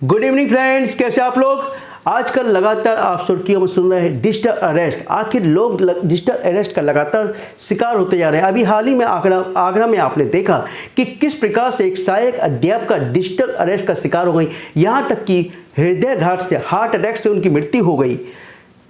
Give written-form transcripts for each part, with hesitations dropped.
Good evening friends, कैसे आप लोग। आजकल लगातार आप सुर्खियों में सुन रहे हैं डिजिटल अरेस्ट। आखिर लोग डिजिटल अरेस्ट का लगातार शिकार होते जा रहे हैं। अभी हाल ही में आगरा में आपने देखा कि किस प्रकार से एक सहायक अध्यापक डिजिटल अरेस्ट का शिकार हो गई, यहाँ तक कि हृदयाघात से, हार्ट अटैक से उनकी मृत्यु हो गई।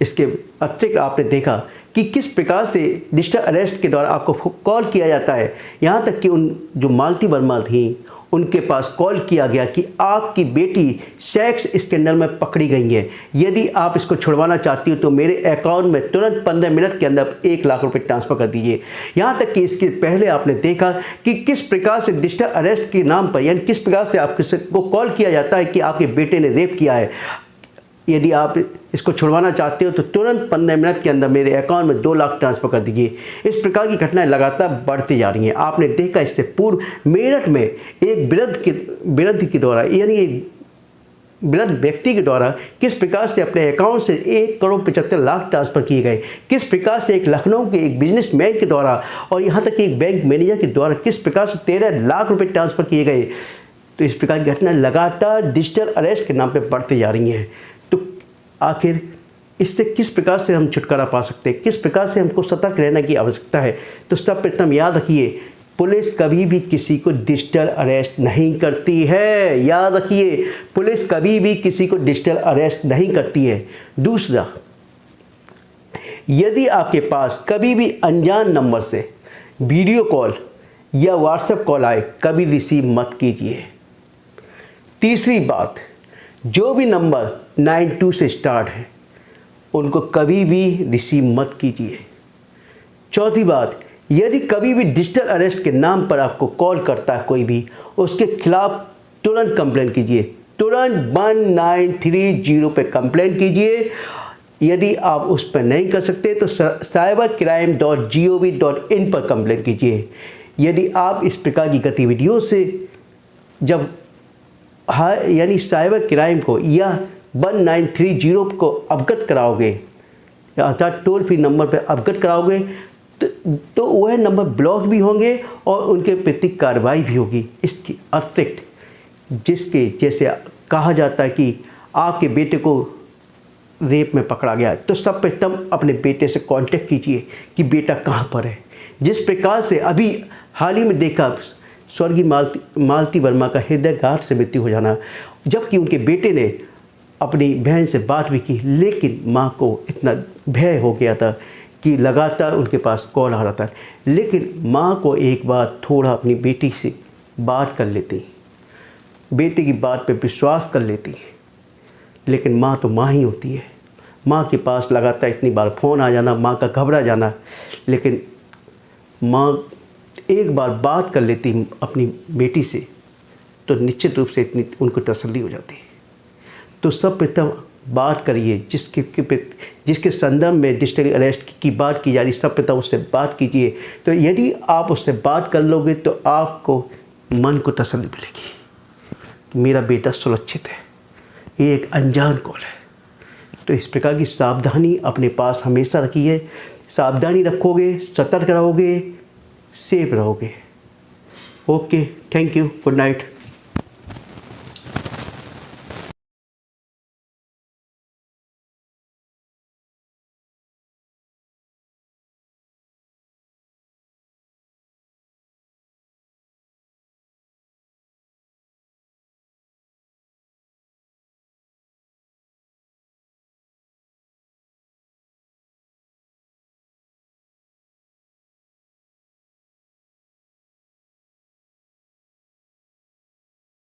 इसके अतिरिक्त आपने देखा कि किस प्रकार से डिजिटल अरेस्ट के द्वारा आपको कॉल किया जाता है, यहाँ तक कि उन जो मालती वर्मा थी उनके पास कॉल किया गया कि आपकी बेटी सेक्स स्कैंडल में पकड़ी गई है, यदि आप इसको छुड़वाना चाहती हो तो मेरे अकाउंट में तुरंत 15 मिनट के अंदर 1 लाख रुपए ट्रांसफ़र कर दीजिए। यहाँ तक कि इसके पहले आपने देखा कि किस प्रकार से डिजिटल अरेस्ट के नाम पर, यानी किस प्रकार से आपको कॉल किया जाता है कि आपके बेटे ने रेप किया है, यदि आप इसको छुड़वाना चाहते हो तो तुरंत 15 मिनट के अंदर मेरे अकाउंट में 2 लाख ट्रांसफ़र कर दीजिए। इस प्रकार की घटनाएं लगातार बढ़ती जा रही हैं। आपने देखा इससे पूर्व मेरठ में एक वृद्ध के द्वारा, यानी एक वृद्ध व्यक्ति के द्वारा किस प्रकार से अपने अकाउंट से 1,75,00,000 ट्रांसफ़र किए गए, किस प्रकार से एक लखनऊ के एक बिजनेसमैन के द्वारा और यहाँ तक कि एक बैंक मैनेजर के द्वारा किस प्रकार से 13 लाख रुपये ट्रांसफ़र किए गए। तो इस प्रकार की घटनाएं लगातार डिजिटल अरेस्ट के नाम पर बढ़ती जा रही हैं। आखिर इससे किस प्रकार से हम छुटकारा पा सकते हैं, किस प्रकार से हमको सतर्क रहने की आवश्यकता है। तो सर्वप्रथम याद रखिए, पुलिस कभी भी किसी को डिजिटल अरेस्ट नहीं करती है। याद रखिए, पुलिस कभी भी किसी को डिजिटल अरेस्ट नहीं करती है। दूसरा, यदि आपके पास कभी भी अनजान नंबर से वीडियो कॉल या व्हाट्सएप कॉल आए, कभी रिसीव मत कीजिए। तीसरी बात, जो भी नंबर 92 से स्टार्ट है उनको कभी भी रिसीव मत कीजिए। चौथी बात, यदि कभी भी डिजिटल अरेस्ट के नाम पर आपको कॉल करता है कोई भी, उसके खिलाफ तुरंत कंप्लेन कीजिए। तुरंत 1930 पे कंप्लेन कीजिए। यदि आप उस पर नहीं कर सकते तो cybercrime.gov.in पर कंप्लेन कीजिए। यदि आप इस प्रकार की गतिविधियों से जब यानी साइबर क्राइम को या 1930 को अवगत कराओगे, अर्थात टोल फ्री नंबर पर अवगत कराओगे, तो वह नंबर ब्लॉक भी होंगे और उनके प्रति कार्रवाई भी होगी। इसके अतिरिक्त जिसके जैसे कहा जाता है कि आपके बेटे को रेप में पकड़ा गया, तो सर्वप्रथम अपने बेटे से कांटेक्ट कीजिए कि बेटा कहाँ पर है। जिस प्रकार से अभी हाल ही में देखा स्वर्गीय मालती वर्मा का हृदयाघात से मृत्यु हो जाना, जबकि उनके बेटे ने अपनी बहन से बात भी की, लेकिन मां को इतना भय हो गया था कि लगातार उनके पास कॉल आ रहा था। लेकिन मां को एक बार थोड़ा अपनी बेटी से बात कर लेती, बेटे की बात पे विश्वास कर लेती। लेकिन मां तो मां ही होती है। मां के पास लगातार इतनी बार फ़ोन आ जाना, मां का घबरा जाना, लेकिन मां एक बार बात कर लेती अपनी बेटी से तो निश्चित रूप से इतनी उनको तसल्ली हो जाती है। तो सर्वप्रथम बात करिए, जिसके संदर्भ में डिजिटल अरेस्ट की बात की जा रही, सर्वप्रथम उससे बात कीजिए। तो यदि आप उससे बात कर लोगे तो आपको मन को तसल्ली मिलेगी, मेरा बेटा सुरक्षित है, ये एक अनजान कॉल है। तो इस प्रकार की सावधानी अपने पास हमेशा रखिए। सावधानी रखोगे, सतर्क रहोगे, सेफ रहोगे। Okay, thank you, good night.